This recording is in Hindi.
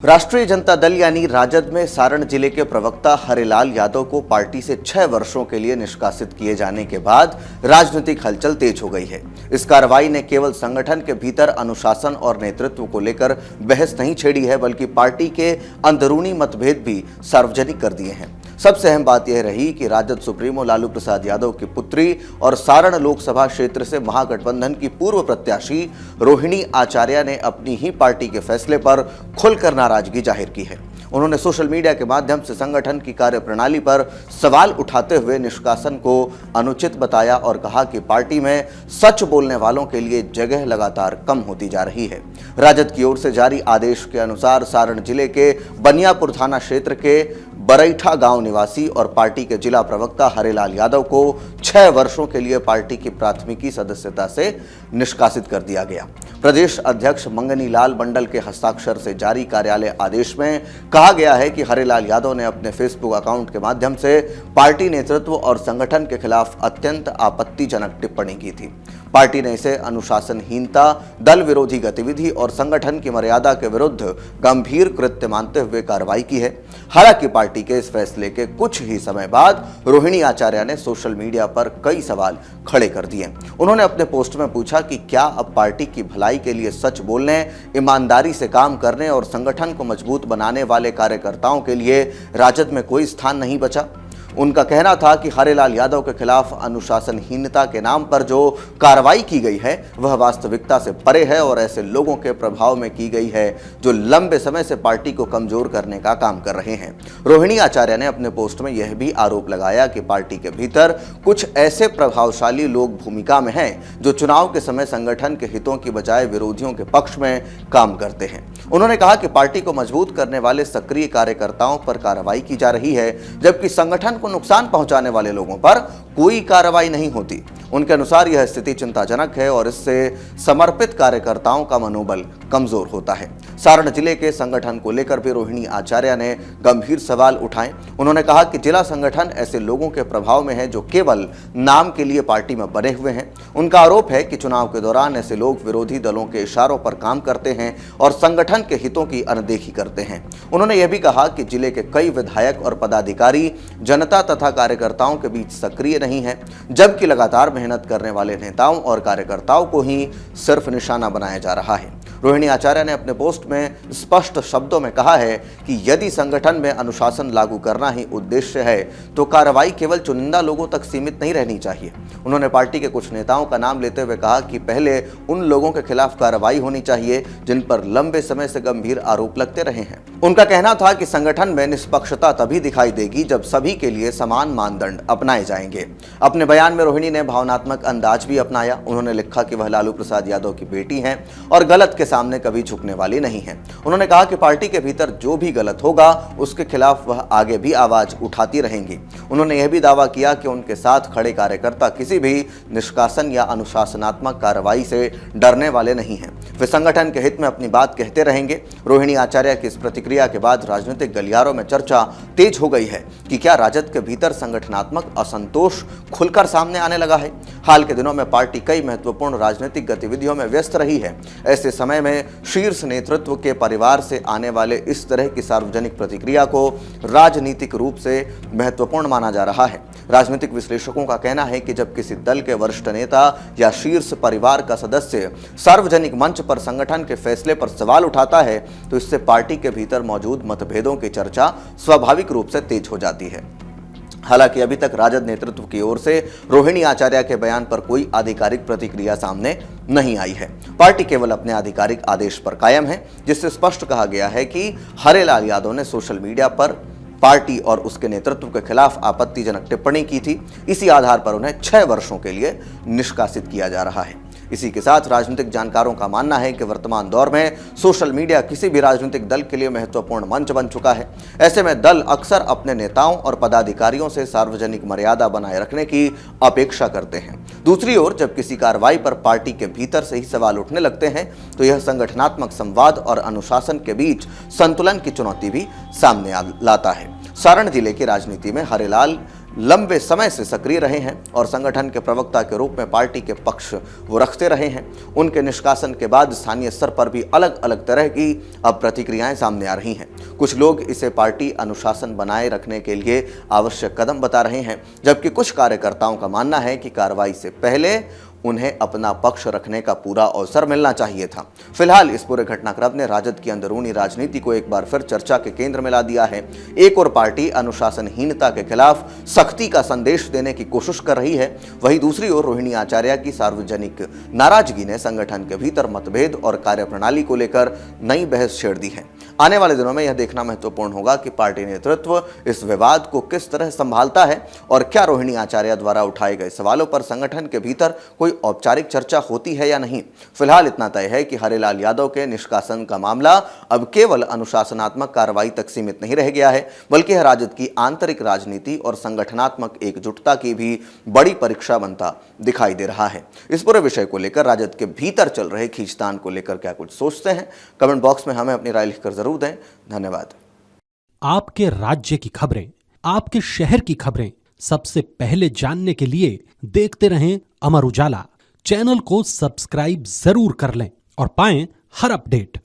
राष्ट्रीय जनता दल यानी राजद में सारण जिले के प्रवक्ता हरिलाल यादव को पार्टी से 6 वर्षों के लिए निष्कासित किए जाने के बाद राजनीतिक हलचल तेज हो गई है। इस कार्रवाई ने केवल संगठन के भीतर अनुशासन और नेतृत्व को लेकर बहस नहीं छेड़ी है, बल्कि पार्टी के अंदरूनी मतभेद भी सार्वजनिक कर दिए हैं। सबसे अहम बात यह रही कि राजद सुप्रीमो लालू प्रसाद यादव की पुत्री और सारण लोकसभा क्षेत्र से महागठबंधन की पूर्व प्रत्याशी रोहिणी आचार्य ने अपनी ही पार्टी के फैसले पर खुलकर नाराजगी जाहिर की है। उन्होंने सोशल मीडिया के माध्यम से संगठन की कार्यप्रणाली पर सवाल उठाते हुए निष्कासन को अनुचित बताया और कहा कि पार्टी में सच बोलने वालों के लिए जगह लगातार कम होती जा रही है। राजद की ओर से जारी आदेश के अनुसार सारण जिले के बनियापुर थाना क्षेत्र के बरैठा गांव निवासी और पार्टी के जिला प्रवक्ता हरिलाल यादव को 6 वर्षों के लिए पार्टी की प्राथमिकी सदस्यता से निष्कासित कर दिया गया। प्रदेश अध्यक्ष मंगनी लाल मंडल के हस्ताक्षर से जारी कार्यालय आदेश में कहा गया है कि हरिलाल यादव ने अपने फेसबुक अकाउंट के माध्यम से पार्टी नेतृत्व और संगठन के खिलाफ अत्यंत आपत्तिजनक टिप्पणी की थी। पार्टी ने इसे अनुशासनहीनता, दल विरोधी गतिविधि और संगठन की मर्यादा के विरुद्ध गंभीर कृत्य मानते हुए कार्रवाई की है। हालांकि पार्टी के इस फैसले के कुछ ही समय बाद रोहिणी आचार्य ने सोशल मीडिया पर कई सवाल खड़े कर दिए। उन्होंने अपने पोस्ट में पूछा कि क्या अब पार्टी की भलाई के लिए सच बोलने, ईमानदारी से काम करने और संगठन को मजबूत बनाने वाले कार्यकर्ताओं के लिए राजद में कोई स्थान नहीं बचा। उनका कहना था कि हरिलाल यादव के खिलाफ अनुशासनहीनता के नाम पर जो कार्रवाई की गई है वह वास्तविकता से परे है और ऐसे लोगों के प्रभाव में की गई है जो लंबे समय से पार्टी को कमजोर करने का काम कर रहे हैं। रोहिणी आचार्य ने अपने पोस्ट में यह भी आरोप लगाया कि पार्टी के भीतर कुछ ऐसे प्रभावशाली लोग भूमिका में हैं जो चुनाव के समय संगठन के हितों की बजाय विरोधियों के पक्ष में काम करते हैं। उन्होंने कहा कि पार्टी को मजबूत करने वाले सक्रिय कार्यकर्ताओं पर कार्रवाई की जा रही है, जबकि संगठन को नुकसान पहुंचाने वाले लोगों पर कोई कार्रवाई नहीं होती। उनके अनुसार यह स्थिति चिंताजनक है और इससे समर्पित कार्यकर्ताओं का मनोबल कमजोर होता है। सारण जिले के संगठन को लेकर भी रोहिणी आचार्य ने गंभीर सवाल उठाए। उन्होंने कहा कि जिला संगठन ऐसे लोगों के प्रभाव में है जो केवल नाम के लिए पार्टी में बने हुए हैं। उनका आरोप है कि चुनाव के दौरान ऐसे लोग विरोधी दलों के इशारों पर काम करते हैं और संगठन के हितों की अनदेखी करते हैं। उन्होंने यह भी कहा कि जिले के कई विधायक और पदाधिकारी जनता तथा कार्यकर्ताओं के बीच सक्रिय नहीं है, जबकि लगातार मेहनत करने वाले नेताओं और कार्यकर्ताओं को ही सिर्फ निशाना बनाया जा रहा है। रोहिणी आचार्य ने अपने पोस्ट में स्पष्ट शब्दों में कहा है कि यदि संगठन में अनुशासन लागू करना ही उद्देश्य है तो कार्रवाई केवल चुनिंदा लोगों तक सीमित नहीं रहनी चाहिए। उन्होंने पार्टी के कुछ नेताओं का नाम लेते हुए कहा कि पहले उन लोगों के खिलाफ कार्रवाई होनी चाहिए जिन पर लंबे समय से गंभीर आरोप लगते रहे हैं। उनका कहना था कि संगठन में निष्पक्षता तभी दिखाई देगी जब सभी के लिए समान मानदंड अपनाए जाएंगे। अपने बयान में रोहिणी ने भावनात्मक अंदाज भी अपनाया। उन्होंने लिखा कि वह लालू प्रसाद यादव की बेटी हैं और गलत के सामने कभी झुकने वाली नहीं है। उन्होंने कहा कि पार्टी के भीतर जो भी गलत होगा उसके खिलाफ वह आगे भी आवाज उठाती रहेंगी। उन्होंने यह भी दावा किया कि उनके साथ खड़े कार्यकर्ता किसी भी निष्कासन या अनुशासनात्मक कार्रवाई से डरने वाले नहीं हैं। वे संगठन के हित में अपनी बात कहते रहेंगे। रोहिणी आचार्य की इस प्रतिक्रिया के बाद राजनीतिक गलियारों में चर्चा तेज हो गई है कि क्या राजद के भीतर संगठनात्मक असंतोष खुलकर सामने आने लगा है। हाल के दिनों में पार्टी कई महत्वपूर्ण राजनीतिक गतिविधियों में व्यस्त रही है। ऐसे समय में शीर्ष नेतृत्व के परिवार से आने वाले इस तरह की सार्वजनिक प्रतिक्रिया को राजनीतिक रूप से महत्वपूर्ण माना जा रहा है। राजनीतिक विश्लेषकों का कहना है कि जब किसी दल के वरिष्ठ नेता या शीर्ष परिवार का सदस्य सार्वजनिक मंच पर संगठन के फैसले पर सवाल उठाता है तो इससे पार्टी के भीतर मौजूद मतभेदों की चर्चा स्वाभाविक रूप से तेज हो जाती है। हालांकि अभी तक राजद नेतृत्व की ओर से रोहिणी आचार्य के बयान पर कोई आधिकारिक प्रतिक्रिया सामने नहीं आई है। पार्टी केवल अपने आधिकारिक आदेश पर कायम है, जिससे स्पष्ट कहा गया है कि हरिलाल यादव ने सोशल मीडिया पर पार्टी और उसके नेतृत्व के खिलाफ आपत्तिजनक टिप्पणी की थी। इसी आधार पर उन्हें 6 वर्षों के लिए निष्कासित किया जा रहा है। इसी के साथ राजनीतिक जानकारों का मानना है कि वर्तमान दौर में सोशल मीडिया किसी भी राजनीतिक दल के लिए महत्वपूर्ण मंच बन चुका है। ऐसे में दल अक्सर अपने नेताओं और पदाधिकारियों से सार्वजनिक मर्यादा बनाए रखने की अपेक्षा करते हैं। दूसरी ओर जब किसी कार्रवाई पर पार्टी के भीतर से ही सवाल उठने लगते हैं तो यह संगठनात्मक संवाद और अनुशासन के बीच संतुलन की चुनौती भी सामने लाता है। सारण जिले की राजनीति में हरिलाल लंबे समय से सक्रिय रहे हैं और संगठन के प्रवक्ता के रूप में पार्टी के पक्ष वो रखते रहे हैं। उनके निष्कासन के बाद स्थानीय स्तर पर भी अलग अलग तरह की अब प्रतिक्रियाएं सामने आ रही हैं। कुछ लोग इसे पार्टी अनुशासन बनाए रखने के लिए आवश्यक कदम बता रहे हैं, जबकि कुछ कार्यकर्ताओं का मानना है कि कार्रवाई से पहले उन्हें अपना पक्ष रखने का पूरा अवसर मिलना चाहिए था। फिलहाल इस पूरे घटनाक्रम ने राजद की अंदरूनी राजनीति को एक बार फिर चर्चा के केंद्र में ला दिया है। एक और पार्टी अनुशासनहीनता के खिलाफ सख्ती का संदेश देने की कोशिश कर रही है, वहीं दूसरी ओर रोहिणी आचार्य की सार्वजनिक नाराजगी ने संगठन के भीतर मतभेद और कार्यप्रणाली को लेकर नई बहस छेड़ दी है। आने वाले दिनों में यह देखना महत्वपूर्ण होगा कि पार्टी नेतृत्व इस विवाद को किस तरह संभालता है और क्या रोहिणी आचार्य द्वारा उठाए गए सवालों पर संगठन के भीतर कोई औपचारिक चर्चा होती है या नहीं। फिलहाल इतना तय है कि हरिलाल यादव के निष्कासन का मामला अब केवल अनुशासनात्मक कार्रवाई तक सीमित नहीं रह गया है, बल्कि यह राजद की आंतरिक राजनीति और संगठनात्मक एकजुटता की भी बड़ी परीक्षा बनता दिखाई दे रहा है। इस पूरे विषय को लेकर राजद के भीतर चल रहे खींचतान को लेकर क्या कुछ सोचते हैं, कमेंट बॉक्स में हमें अपनी राय लिखकर जरूर दें। धन्यवाद। आपके राज्य की खबरें, आपके शहर की खबरें सबसे पहले जानने के लिए देखते रहें अमर उजाला। चैनल को सब्सक्राइब जरूर कर लें और पाएं हर अपडेट।